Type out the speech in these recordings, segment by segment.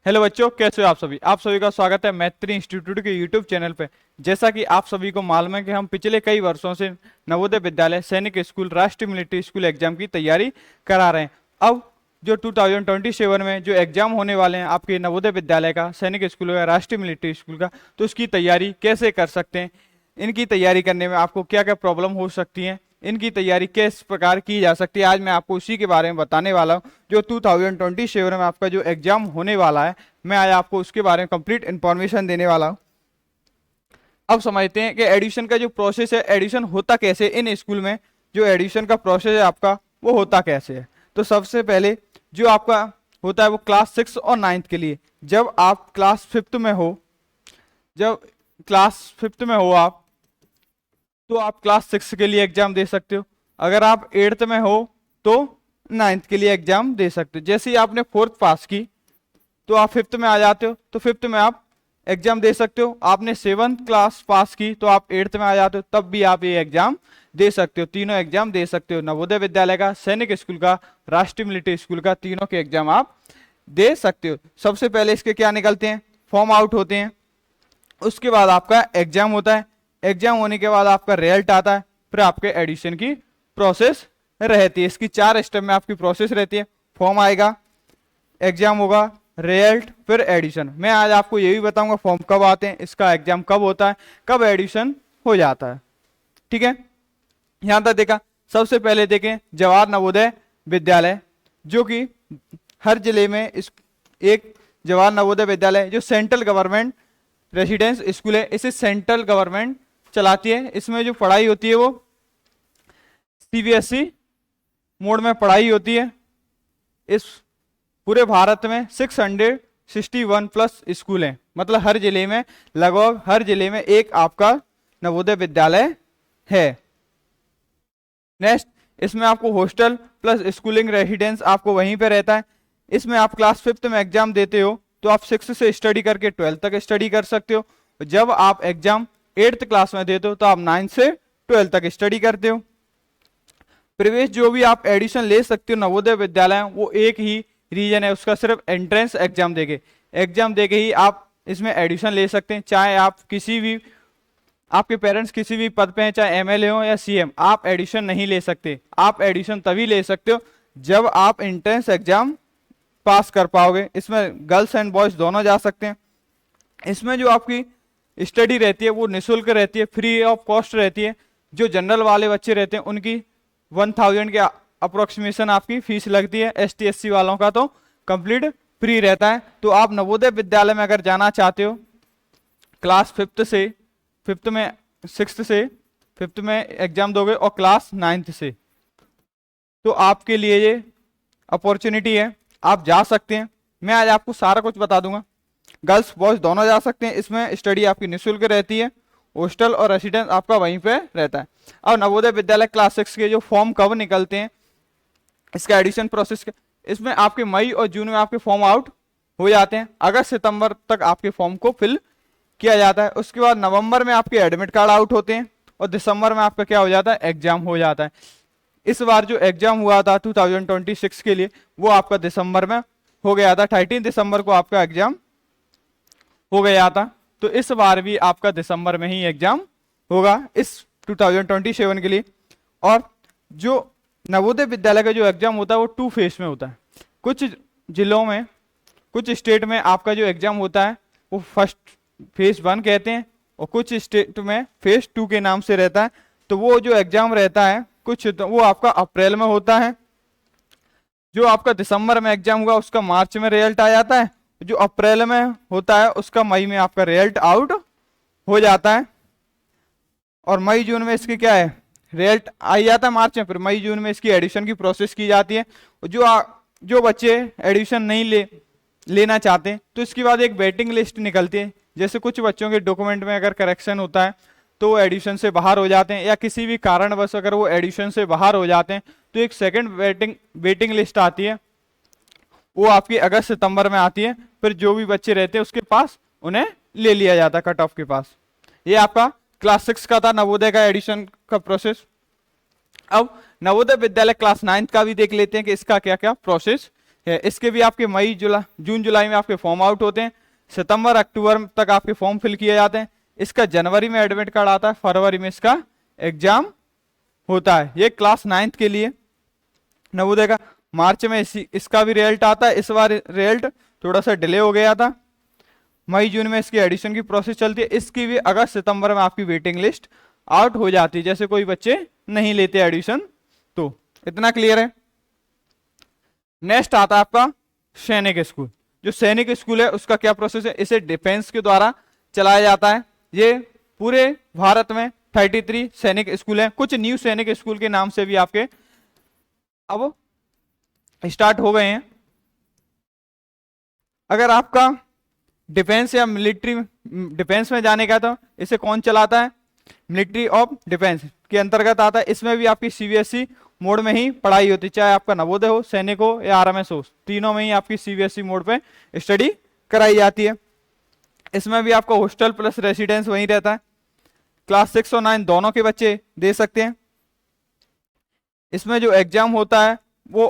Hello बच्चों, कैसे हो आप सभी का स्वागत है मैत्री इंस्टीट्यूट के यूट्यूब चैनल पे। जैसा कि आप सभी को मालूम है कि हम पिछले कई वर्षों से नवोदय विद्यालय, सैनिक स्कूल, राष्ट्रीय मिलिट्री स्कूल एग्जाम की तैयारी करा रहे हैं। अब जो 2027 में जो एग्जाम होने वाले हैं आपके नवोदय विद्यालय का, सैनिक स्कूल का, राष्ट्रीय मिलिट्री स्कूल का, तो उसकी तैयारी कैसे कर सकते हैं, इनकी तैयारी करने में आपको क्या क्या प्रॉब्लम हो सकती है, इनकी तैयारी किस प्रकार की जा सकती है, आज मैं आपको उसी के बारे में बताने वाला हूं। जो 2027 में आपका जो एग्जाम होने वाला है, मैं आज आपको उसके बारे में कंप्लीट इंफॉर्मेशन देने वाला हूं। अब समझते हैं कि एडिशन का जो प्रोसेस है, एडिशन होता कैसे इन स्कूल में, जो एडिशन का प्रोसेस है आपका वो होता कैसे है। तो सबसे पहले जो आपका होता है वो क्लास 6 और 9th के लिए। जब आप क्लास 5th में हो, जब क्लास 5th में हो आप, तो आप क्लास 6 के लिए एग्जाम दे सकते हो। अगर आप 8th में हो तो 9th के लिए एग्जाम दे सकते हो। जैसे ही आपने 4th पास की तो आप 5th में आ जाते हो, तो 5th में आप एग्जाम दे सकते हो। आपने 7th क्लास पास की तो आप 8th में आ जाते हो, तब भी आप ये एग्जाम दे सकते हो। तीनों एग्जाम दे सकते हो, नवोदय विद्यालय का, सैनिक स्कूल का, राष्ट्रीय मिलिट्री स्कूल का, तीनों के एग्जाम आप दे सकते हो। सबसे पहले इसके क्या निकलते हैं, फॉर्म आउट होते हैं। उसके बाद आपका एग्जाम होता है। एग्जाम होने के बाद आपका रिजल्ट आता है, फिर आपके एडिशन की प्रोसेस रहती है। इसकी 4 स्टेप में आपकी प्रोसेस रहती है। फॉर्म आएगा, एग्जाम होगा, रिजल्ट, फिर एडिशन। मैं आज आपको ये भी बताऊंगा फॉर्म कब आते हैं, इसका एग्जाम कब होता है, कब एडिशन हो जाता है। ठीक है, यहां तक देखा। सबसे पहले देखें जवाहर नवोदय विद्यालय, जो कि हर जिले में एक जवाहर नवोदय विद्यालय जो सेंट्रल गवर्नमेंट रेसिडेंस स्कूल है, इसे सेंट्रल गवर्नमेंट चलाती है। इसमें जो पढ़ाई होती है वो सीबीएसई मोड में पढ़ाई होती है। इस पूरे भारत में 661 प्लस स्कूल हैं, मतलब हर जिले में, लगभग हर जिले में एक आपका नवोदय विद्यालय है। नेक्स्ट, इसमें आपको हॉस्टल प्लस स्कूलिंग रेसिडेंस आपको वहीं पे रहता है। इसमें आप क्लास 5th में एग्जाम देते हो तो आप 6th से स्टडी करके 12th तक स्टडी कर सकते हो। जब आप एग्जाम 8th क्लास में देते हो तो आप 9th से 12th तक स्टडी करते हो। प्रवेश जो भी आप एडिशन ले सकते हो नवोदय विद्यालय, वो एक ही रीजन है, उसका सिर्फ एंट्रेंस एग्जाम देके ही आप इसमें एडिशन ले सकते हैं। चाहे आप किसी भी, आपके पेरेंट्स किसी भी पद पे हैं, चाहे एमएलए हो या सीएम, आप एडिशन नहीं ले सकते। आप एडिशन तभी ले सकते हो जब आप एंट्रेंस एग्जाम पास कर पाओगे। इसमें गर्ल्स एंड बॉयज दोनों जा सकते हैं। इसमें जो आपकी स्टडी रहती है वो निःशुल्क रहती है, फ्री ऑफ कॉस्ट रहती है। जो जनरल वाले बच्चे रहते हैं उनकी 1000 के अप्रोक्सीमेशन आपकी फीस लगती है। एसटी एससी वालों का तो कंप्लीट फ्री रहता है। तो आप नवोदय विद्यालय में अगर जाना चाहते हो क्लास 5th से, 5th में 6th से 5th में एग्जाम दोगे और क्लास 9th से, तो आपके लिए ये अपॉर्चुनिटी है, आप जा सकते हैं। मैं आज आपको सारा कुछ बता दूंगा। गर्ल्स बॉयज दोनों जा सकते हैं। इसमें स्टडी आपकी निःशुल्क रहती है, हॉस्टल और रेसिडेंस आपका वहीं पे रहता है। अब नवोदय विद्यालय क्लास 6 के जो फॉर्म कब निकलते हैं, इसका एडिशन प्रोसेस, इसमें आपके मई और जून में आपके फॉर्म आउट हो जाते हैं। अगस्त सितंबर तक आपके फॉर्म को फिल किया जाता है। उसके बाद नवंबर में आपके एडमिट कार्ड आउट होते हैं और दिसंबर में आपका क्या हो जाता है, एग्जाम हो जाता है। इस बार जो एग्जाम हुआ था 2026 के लिए, वो आपका दिसंबर में हो गया था। 13 दिसंबर को आपका एग्जाम हो गया था। तो इस बार भी आपका दिसंबर में ही एग्जाम होगा इस 2027 के लिए। और जो नवोदय विद्यालय का जो एग्जाम होता है वो 2 फेज में होता है। कुछ जिलों में, कुछ स्टेट में आपका जो एग्जाम होता है वो फर्स्ट फेज 1 कहते हैं, और कुछ स्टेट में फेज 2 के नाम से रहता है। तो वो जो एग्जाम रहता है कुछ तो वो आपका अप्रैल में होता है। जो आपका दिसंबर में एग्जाम हुआ उसका मार्च में रिजल्ट आ जाता है। जो अप्रैल में होता है उसका मई में आपका रिजल्ट आउट हो जाता है। और मई जून में इसकी क्या है, रिजल्ट आ जाता है मार्च में। फिर मई जून में इसकी एडिशन की प्रोसेस की जाती है। जो बच्चे एडिशन नहीं लेना चाहते हैं तो इसके बाद एक वेटिंग लिस्ट निकलती है। जैसे कुछ बच्चों के डॉक्यूमेंट में अगर करेक्शन होता है तो वो एडिशन से बाहर हो जाते हैं, या किसी भी कारणवश अगर वो एडिशन से बाहर हो जाते हैं तो एक सेकंड वेटिंग लिस्ट आती है, वो आपकी अगस्त सितंबर में आती है। फिर जो भी बच्चे रहते हैं उसके पास उन्हें ले लिया जाता है कट ऑफ के पास। ये आपका क्लास 6 का था नवोदय का एडिशन का प्रोसेस। अब नवोदय विद्यालय क्लास 9th का भी देख लेते हैं कि इसका क्या क्या प्रोसेस है। इसके भी आपके मई जून जुलाई में आपके फॉर्म आउट होते हैं, सितंबर अक्टूबर तक आपके फॉर्म फिल किए जाते हैं। इसका जनवरी में एडमिट कार्ड आता है, फरवरी में इसका एग्जाम होता है। ये क्लास 9th के लिए नवोदय का। मार्च में इसका भी रिजल्ट आता है। इस बार रिजल्ट थोड़ा सा डिले हो गया था, मई जून में इसकी एडिशन की प्रोसेस चलती है। इसकी भी अगस्त सितंबर में आपकी वेटिंग लिस्ट आउट हो जाती है, जैसे कोई बच्चे नहीं लेते एडिशन तो। इतना क्लियर है। नेक्स्ट आता है आपका सैनिक स्कूल। जो सैनिक स्कूल है उसका क्या प्रोसेस है, इसे डिफेंस के द्वारा चलाया जाता है। ये पूरे भारत में 33 सैनिक स्कूल हैं। कुछ न्यू सैनिक स्कूल के नाम से भी आपके अब स्टार्ट हो गए हैं। अगर आपका डिफेंस या मिलिट्री डिफेंस में जाने का तो इसे कौन चलाता है, मिलिट्री ऑफ डिफेंस के अंतर्गत आता है। इसमें भी आपकी सीबीएसई मोड में ही पढ़ाई होती है, चाहे आपका नवोदय हो, सैनिक हो या आरएमएस हो, तीनों में ही आपकी सीबीएसई मोड पे स्टडी कराई जाती है। इसमें भी आपका हॉस्टल प्लस रेसिडेंस वहीं रहता है। क्लास 6 और 9 दोनों के बच्चे दे सकते हैं। इसमें जो एग्जाम होता है वो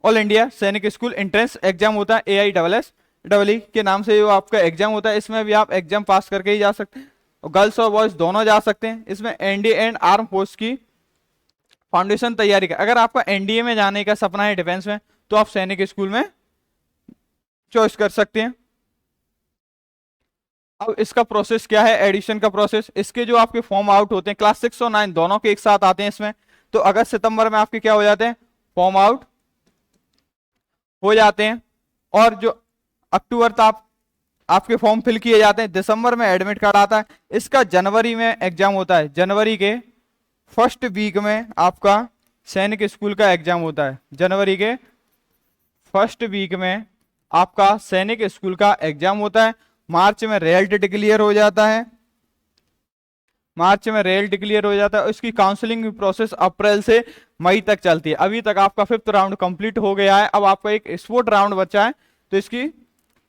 ऑल इंडिया सैनिक स्कूल एंट्रेंस एग्जाम होता है, AISSEE के नाम से जो आपका एग्जाम होता है। इसमें भी आप एग्जाम पास करके ही जा सकते हैं, और गर्ल्स और बॉयज दोनों जा सकते हैं। इसमें एनडीए एंड आर्म फोर्स की फाउंडेशन तैयारी का, अगर आपका एनडीए में जाने का सपना है डिफेंस में, तो आप सैनिक स्कूल में चॉइस कर सकते हैं। अब इसका प्रोसेस क्या है, एडिशन का प्रोसेस। इसके जो आपके फॉर्म आउट होते हैं, क्लास 6 और 9 दोनों के एक साथ आते हैं इसमें, तो अगस्त सितंबर में आपके क्या हो जाते हैं, फॉर्म आउट हो जाते हैं। और जो अक्टूबर तक आपके फॉर्म फिल किए जाते हैं, दिसंबर में एडमिट कार्ड आता है। इसका जनवरी में एग्जाम होता है, जनवरी के फर्स्ट वीक में आपका सैनिक स्कूल का एग्जाम होता है। जनवरी के फर्स्ट वीक में आपका सैनिक स्कूल का एग्जाम होता है। मार्च में रिजल्ट डिक्लेयर हो जाता है, मार्च में रिजल्ट डिक्लेयर हो जाता है। इसकी काउंसलिंग की प्रोसेस अप्रैल से मई तक चलती है। अभी तक आपका 5th राउंड कंप्लीट हो गया है, अब आपका एक स्पोर्ट राउंड बचा है, तो इसकी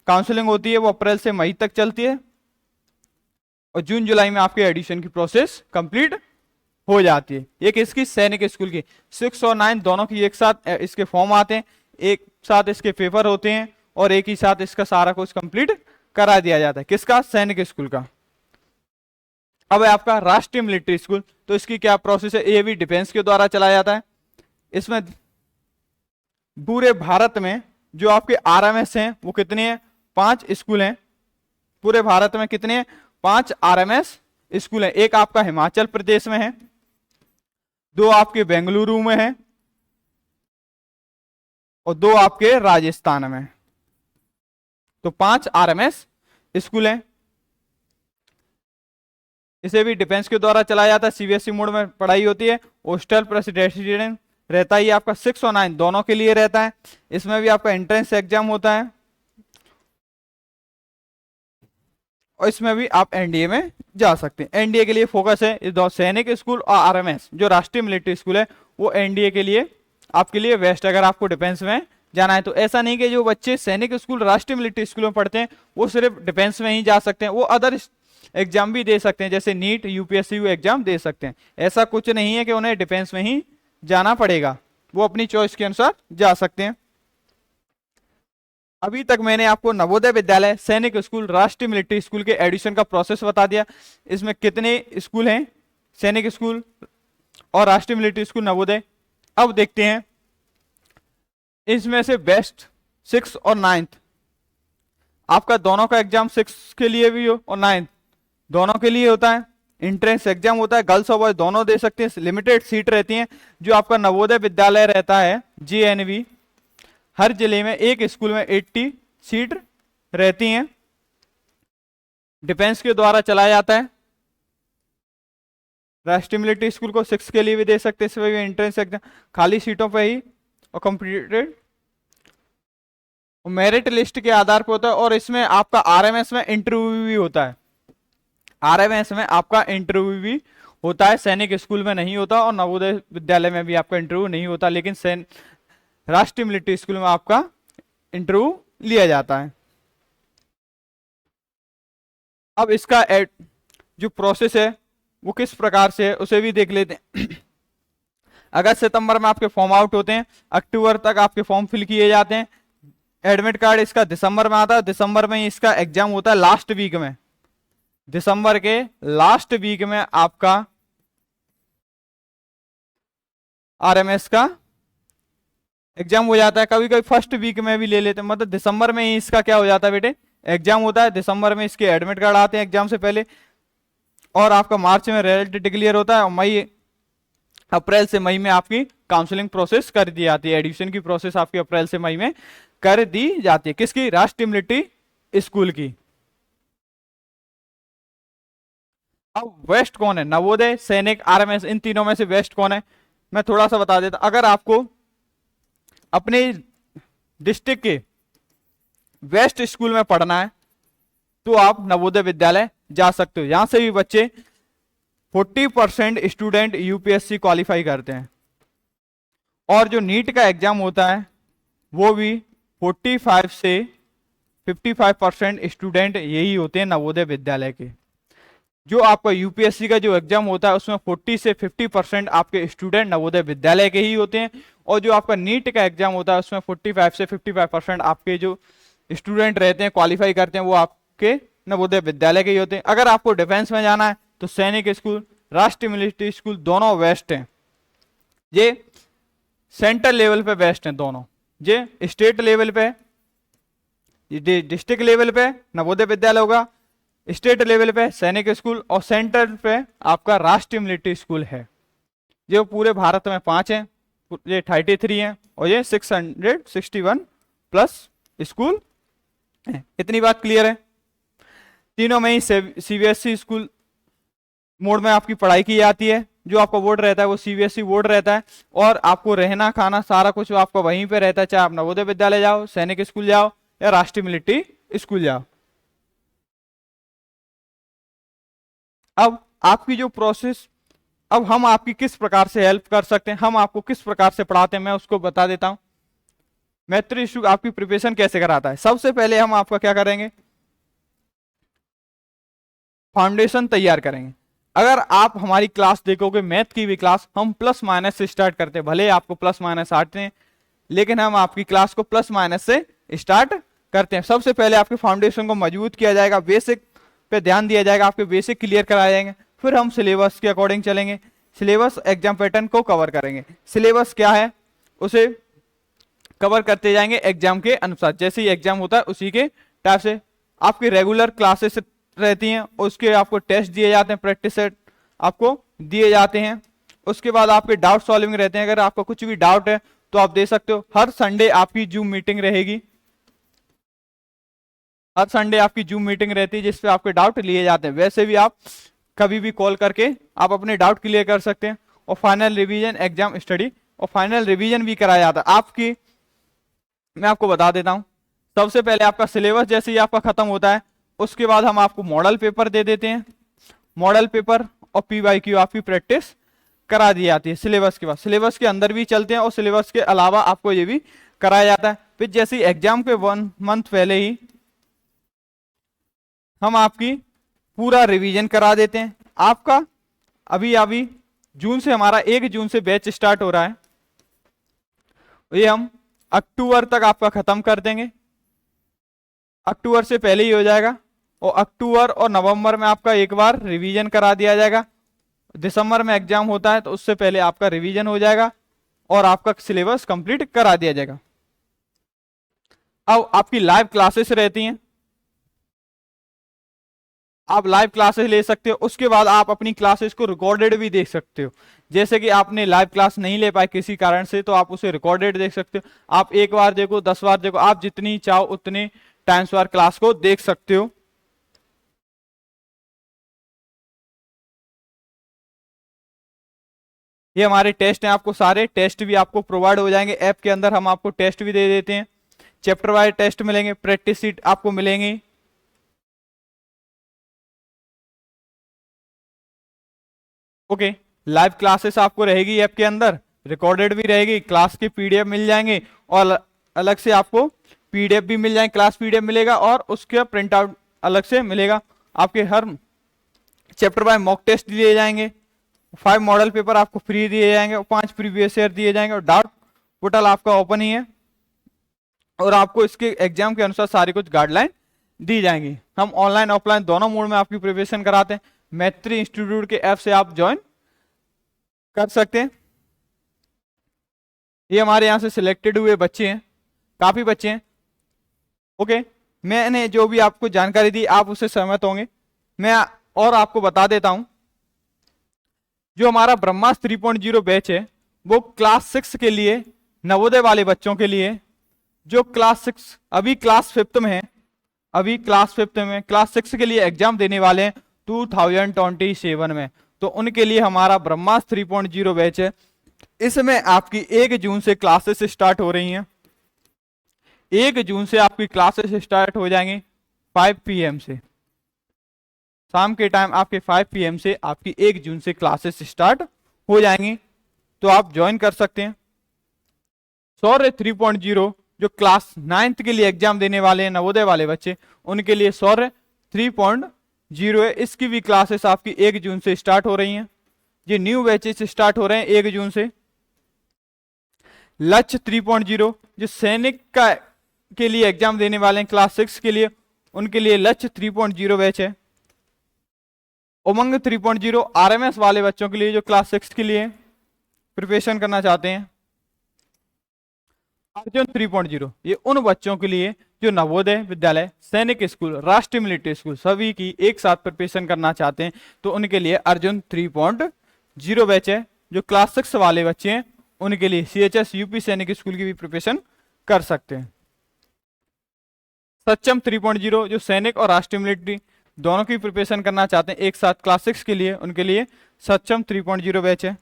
काउंसलिंग होती है, वो अप्रैल से मई तक चलती है। और जून जुलाई में आपके एडिशन की प्रोसेस कंप्लीट हो जाती है। एक इसकी सैनिक स्कूल की 6 और 9 दोनों की एक साथ इसके फॉर्म आते हैं, एक साथ इसके पेपर होते हैं, और एक ही साथ इसका सारा कुछ कंप्लीट करा दिया जाता है। किसका, सैनिक स्कूल का। अब है आपका राष्ट्रीय मिलिट्री स्कूल, तो इसकी क्या प्रोसेस है, ये भी डिफेंस के द्वारा चलाया जाता है। इसमें पूरे भारत में जो आपके आरएमएस हैं वो कितने हैं, 5 स्कूल हैं। पूरे भारत में कितने हैं, 5 आरएमएस स्कूल हैं। एक आपका हिमाचल प्रदेश में है, 2 आपके बेंगलुरु में है, और 2 आपके राजस्थान में। तो 5 आरएमएस स्कूल हैं। इसे भी डिफेंस के द्वारा चलाया जाता है, सीबीएसई मोड में पढ़ाई होती है। हॉस्टल प्लस रेसिडेंस रहता ही आपका 6 और 9 दोनों के लिए रहता है। इसमें भी आपका एंट्रेंस एग्जाम होता है, और इसमें भी आप एनडीए में जा सकते हैं। एनडीए के लिए फोकस है इस दो, सैनिक स्कूल और आरएमएस जो राष्ट्रीय मिलिट्री स्कूल है वो एनडीए के लिए आपके लिए बेस्ट, अगर आपको डिफेंस में जाना है तो। ऐसा नहीं कि जो बच्चे सैनिक स्कूल राष्ट्रीय मिलिट्री स्कूल में पढ़ते हैं वो सिर्फ डिफेंस में ही जा सकते हैं, वो अदर एग्जाम भी दे सकते हैं, जैसे नीट यूपीएससी एग्जाम दे सकते हैं। ऐसा कुछ नहीं है कि उन्हें डिफेंस में ही जाना पड़ेगा, वो अपनी चॉइस के अनुसार जा सकते हैं। अभी तक मैंने आपको नवोदय विद्यालय, सैनिक स्कूल, राष्ट्रीय मिलिट्री स्कूल के एडिशन का प्रोसेस बता दिया। इसमें कितने स्कूल हैं, सैनिक स्कूल और राष्ट्रीय मिलिट्री स्कूल, नवोदय। अब देखते हैं इसमें से बेस्ट 6 और 9th। आपका दोनों का एग्जाम 6 के लिए भी हो और 9th दोनों के लिए होता है। एंट्रेंस एग्जाम होता है, गर्ल्स और बॉयज दोनों दे सकते हैं। लिमिटेड सीट रहती हैं। जो आपका नवोदय विद्यालय रहता है JNV, हर जिले में एक स्कूल में 80 सीट रहती हैं। डिफेंस के द्वारा चलाया जाता है। राष्ट्रीय मिलिट्री स्कूल को 6 के लिए भी दे सकते हैं, इसमें भी एंट्रेंस एग्जाम खाली सीटों पे ही और कंप्लीटेड मेरिट लिस्ट के आधार पर होता है। और इसमें आपका आरएमएस में इंटरव्यू भी होता है, आरएमएस में आपका इंटरव्यू भी होता है, सैनिक स्कूल में नहीं होता। और नवोदय विद्यालय में भी आपका इंटरव्यू नहीं होता, लेकिन राष्ट्रीय मिलिट्री स्कूल में आपका इंटरव्यू लिया जाता है। अब इसका जो प्रोसेस है वो किस प्रकार से है उसे भी देख लेते हैं। अगस्त सितंबर में आपके फॉर्म आउट होते हैं, अक्टूबर तक आपके फॉर्म फिल किए जाते हैं। एडमिट कार्ड इसका दिसंबर में आता है, दिसंबर में इसका एग्जाम होता है लास्ट वीक में, दिसंबर के लास्ट वीक में आपका आरएमएस का एग्जाम हो जाता है। कभी कभी फर्स्ट वीक में भी ले लेते हैं, मतलब दिसंबर में ही इसका क्या हो जाता है बेटे, एग्जाम होता है। दिसंबर में इसके एडमिट कार्ड आते हैं एग्जाम से पहले, और आपका मार्च में रिजल्ट डिक्लेयर होता है, और मई अप्रैल से मई में आपकी काउंसलिंग प्रोसेस कर दी जाती है। एडमिशन की प्रोसेस आपकी अप्रैल से मई में कर दी जाती है। किसकी? राष्ट्रीय मिलिट्री स्कूल की। अब वेस्ट कौन है? नवोदय, सैनिक, आरएमएस, इन तीनों में से वेस्ट कौन है? मैं थोड़ा सा बता देता। अगर आपको अपने डिस्ट्रिक्ट के वेस्ट स्कूल में पढ़ना है तो आप नवोदय विद्यालय जा सकते हो। यहां से भी बच्चे 40% स्टूडेंट यूपीएससी क्वालिफाई करते हैं, और जो नीट का एग्जाम होता है वो भी 45 से 55% स्टूडेंट यही होते हैं नवोदय विद्यालय के। जो आपका यूपीएससी का जो एग्जाम होता है उसमें 40 से 50% आपके स्टूडेंट नवोदय विद्यालय के ही होते हैं, और जो आपका नीट का एग्जाम होता है उसमें 45 से 55% आपके जो स्टूडेंट रहते हैं क्वालिफाई करते हैं वो आपके नवोदय विद्यालय के ही होते हैं। अगर आपको डिफेंस में जाना है तो सैनिक स्कूल, राष्ट्रीय मिलिट्री स्कूल दोनों बेस्ट हैं। ये सेंट्रल लेवल पे बेस्ट हैं दोनों। ये स्टेट लेवल पे, डिस्ट्रिक्ट लेवल पे नवोदय विद्यालय होगा, स्टेट लेवल पे सैनिक स्कूल, और सेंटर पे आपका राष्ट्रीय मिलिट्री स्कूल है। जो पूरे भारत में 5 हैं, ये 33 हैं, और ये 661 प्लस स्कूल है। इतनी बात क्लियर है? तीनों में ही सीबीएसई स्कूल मोड में आपकी पढ़ाई की जाती है। जो आपका बोर्ड रहता है वो सीबीएसई बोर्ड रहता है, और आपको रहना खाना सारा कुछ आपका वहीं पे रहता है, चाहे आप नवोदय विद्यालय जाओ, सैनिक स्कूल जाओ, या राष्ट्रीय मिलिट्री स्कूल जाओ। अब आपकी जो प्रोसेस, अब हम आपकी किस प्रकार से हेल्प कर सकते हैं, हम आपको किस प्रकार से पढ़ाते हैं, मैं उसको बता देता हूं। मैत्री इंस्टीट्यूट आपकी प्रिपरेशन कैसे कराता है? सबसे पहले हम आपका क्या करेंगे, फाउंडेशन तैयार करेंगे। अगर आप हमारी क्लास देखोगे, मैथ की भी क्लास हम प्लस माइनस से स्टार्ट करते हैं, भले आपको प्लस माइनस आते हैं, लेकिन हम आपकी क्लास को प्लस माइनस से स्टार्ट करते हैं। सबसे पहले आपके फाउंडेशन को मजबूत किया जाएगा, बेसिक पे ध्यान दिया जाएगा, आपके बेसिक क्लियर कराए जाएंगे। फिर हम सिलेबस के अकॉर्डिंग चलेंगे, सिलेबस एग्जाम पैटर्न को कवर करेंगे। सिलेबस क्या है उसे कवर करते जाएंगे एग्जाम के अनुसार, जैसे ही एग्जाम होता है उसी के टाइप से। आपकी रेगुलर क्लासेस रहती हैं, उसके आपको टेस्ट दिए जाते हैं, प्रैक्टिस सेट आपको दिए जाते हैं। उसके बाद आपके डाउट सॉल्विंग रहते हैं। अगर आपको कुछ भी डाउट है तो आप दे सकते हो। हर संडे आपकी जूम मीटिंग रहेगी, हर संडे आपकी जूम मीटिंग रहती है जिसपे आपके डाउट लिए जाते हैं। वैसे भी आप कभी भी कॉल करके आप अपने डाउट क्लियर कर सकते हैं। और फाइनल रिवीजन, एग्जाम स्टडी और फाइनल रिवीजन भी कराया जाता है आपकी। मैं आपको बता देता हूं, सबसे पहले आपका सिलेबस जैसे ही आपका खत्म होता है उसके बाद हम आपको मॉडल पेपर दे देते हैं। मॉडल पेपर और पीवाईक्यू आपकी प्रैक्टिस करा दी जाती है सिलेबस के बाद। सिलेबस के अंदर भी चलते हैं और सिलेबस के अलावा आपको ये भी कराया जाता है। फिर जैसे ही एग्जाम के 1 मंथ पहले ही हम आपकी पूरा रिवीजन करा देते हैं। आपका अभी जून से, हमारा 1 जून से बैच स्टार्ट हो रहा है, ये हम अक्टूबर तक आपका खत्म कर देंगे। अक्टूबर से पहले ही हो जाएगा, और अक्टूबर और नवंबर में आपका एक बार रिवीजन करा दिया जाएगा। दिसंबर में एग्जाम होता है तो उससे पहले आपका रिवीजन हो जाएगा और आपका सिलेबस कंप्लीट करा दिया जाएगा। अब आपकी लाइव क्लासेस रहती हैं, आप लाइव क्लासेस ले सकते हो। उसके बाद आप अपनी क्लासेस को रिकॉर्डेड भी देख सकते हो। जैसे कि आपने लाइव क्लास नहीं ले पाए किसी कारण से, तो आप उसे रिकॉर्डेड देख सकते हो। आप 1 बार देखो, 10 बार देखो, आप जितनी चाहो उतने टाइम्स बार क्लास को देख सकते हो। ये हमारे टेस्ट हैं, आपको सारे टेस्ट भी आपको प्रोवाइड हो जाएंगे। ऐप के अंदर हम आपको टेस्ट भी दे देते हैं, चैप्टर वाइज टेस्ट मिलेंगे, प्रैक्टिस सीट आपको मिलेंगी। ओके, लाइव क्लासेस आपको रहेगी ऐप के अंदर, रिकॉर्डेड भी रहेगी, क्लास के पीडीएफ मिल जाएंगे, और अलग से आपको पीडीएफ भी मिल जाएंगे, क्लास पीडीएफ मिलेगा, और उसके प्रिंट आउट अलग से मिलेगा। आपके हर चैप्टर बाय मॉक टेस्ट दिए जाएंगे, 5 मॉडल पेपर आपको फ्री दिए जाएंगे और 5 प्रीवियस ईयर दिए जाएंगे और डाउट पोर्टल आपका ओपन ही है और आपको इसके एग्जाम के अनुसार सारी कुछ गाइडलाइन दी जाएंगी। हम ऑनलाइन ऑफलाइन दोनों मोड में आपकी प्रिपरेशन कराते हैं। मैत्री इंस्टीट्यूट के ऐप से आप ज्वाइन कर सकते हैं। ये हमारे यहाँ से सिलेक्टेड हुए बच्चे हैं, काफी बच्चे हैं। ओके, मैंने जो भी आपको जानकारी दी आप उससे सहमत होंगे। मैं और आपको बता देता हूं, जो हमारा ब्रह्मास्त्र 3.0 बैच है वो क्लास 6 के लिए, नवोदय वाले बच्चों के लिए, जो क्लास 6 अभी क्लास 5th में है, अभी क्लास 5th में क्लास 6 के लिए एग्जाम देने वाले हैं 2027 में, तो उनके लिए हमारा ब्रह्मास्त्र 3.0 बैच है। इसमें आपकी 1 जून से क्लासेस स्टार्ट हो रही हैं। 1 जून से आपकी क्लासेस स्टार्ट हो जाएंगी 5 PM से, शाम के टाइम आपके 5 PM से आपकी 1 जून से क्लासेस स्टार्ट हो जाएंगी, तो आप ज्वाइन कर सकते हैं। शौर्य 3.0 जो क्लास 9th के लिए एग्जाम देने वाले हैं नवोदय वाले बच्चे, उनके लिए शौर्य 3.0 है। इसकी भी क्लासेस आपकी 1 जून से स्टार्ट हो रही हैं। ये न्यू बैचेस स्टार्ट हो रहे हैं 1 जून से। लक्ष्य 3.0 जो सैनिक का के लिए एग्जाम देने वाले हैं क्लास 6 के लिए, उनके लिए लक्ष्य 3.0 बैच है। उमंग 3.0 RMS वाले बच्चों के लिए जो क्लास 6 के लिए प्रिपरेशन करना चाहते हैं। अर्जुन 3.0 ये उन बच्चों के लिए जो नवोदय विद्यालय, सैनिक स्कूल, राष्ट्रीय मिलिट्री स्कूल सभी की एक साथ प्रिपरेशन करना चाहते हैं, तो उनके लिए अर्जुन 3.0 बैच है। जो क्लास 6 वाले बच्चे हैं उनके लिए CHS UP सैनिक स्कूल की भी प्रिपरेशन कर सकते हैं। सक्षम 3.0 जो सैनिक और राष्ट्रीय मिलिट्री दोनों की प्रिपरेशन करना चाहते हैं एक साथ क्लास 6 के लिए, उनके लिए सक्षम 3.0 बैच है।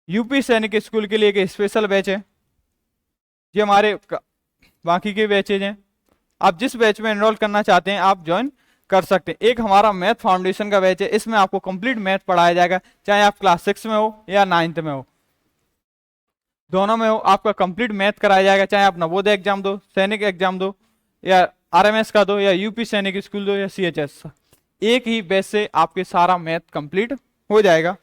यूपी सैनिक स्कूल के लिए एक स्पेशल बैच है। ये हमारे बाकी के बैचेज हैं। आप जिस बैच में एनरोल करना चाहते हैं आप ज्वाइन कर सकते हैं। एक हमारा मैथ फाउंडेशन का बैच है, इसमें आपको कंप्लीट मैथ पढ़ाया जाएगा, चाहे आप क्लास 6 में हो या 9th में हो, दोनों में हो आपका कंप्लीट मैथ कराया जाएगा। चाहे आप नवोदय एग्जाम दो, सैनिक एग्जाम दो, या RMS का दो, या यूपी सैनिक स्कूल दो, या CHS, एक ही बैच से आपके सारा मैथ कंप्लीट हो जाएगा।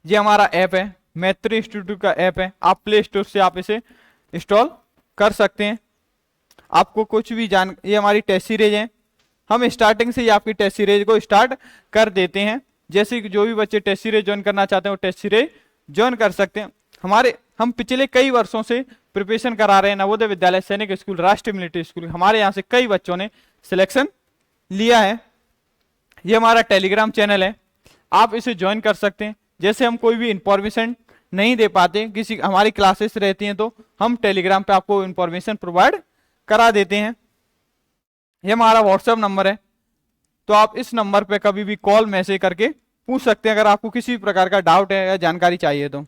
ये हमारा ऐप है, मैत्री इंस्टीट्यूट का ऐप है, आप प्ले स्टोर से आप इसे इंस्टॉल कर सकते हैं। आपको कुछ भी ये हमारी टेस्ट सीरीज है, हम स्टार्टिंग से ही आपकी टेस्ट सीरीज को स्टार्ट कर देते हैं। जैसे कि जो भी बच्चे टेस्ट सीरीज ज्वाइन करना चाहते हैं वो टेस्ट सीरीज ज्वाइन कर सकते हैं। हम पिछले कई वर्षों से प्रिपरेशन करा रहे हैं नवोदय विद्यालय, सैनिक स्कूल, राष्ट्रीय मिलिट्री स्कूल। हमारे यहाँ से कई बच्चों ने सिलेक्शन लिया है। ये हमारा टेलीग्राम चैनल है, आप इसे ज्वाइन कर सकते हैं। जैसे हम कोई भी इंफॉर्मेशन नहीं दे पाते, किसी हमारी क्लासेस रहती हैं, तो हम टेलीग्राम पे आपको इंफॉर्मेशन प्रोवाइड करा देते हैं। ये हमारा व्हाट्सएप नंबर है, तो आप इस नंबर पे कभी भी कॉल मैसेज करके पूछ सकते हैं अगर आपको किसी प्रकार का डाउट है या जानकारी चाहिए। तो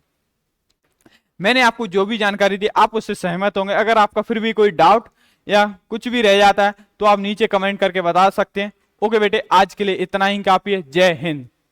मैंने आपको जो भी जानकारी दी आप उससे सहमत होंगे। अगर आपका फिर भी कोई डाउट या कुछ भी रह जाता है तो आप नीचे कमेंट करके बता सकते हैं। ओके बेटे, आज के लिए इतना ही काफी है। जय हिंद।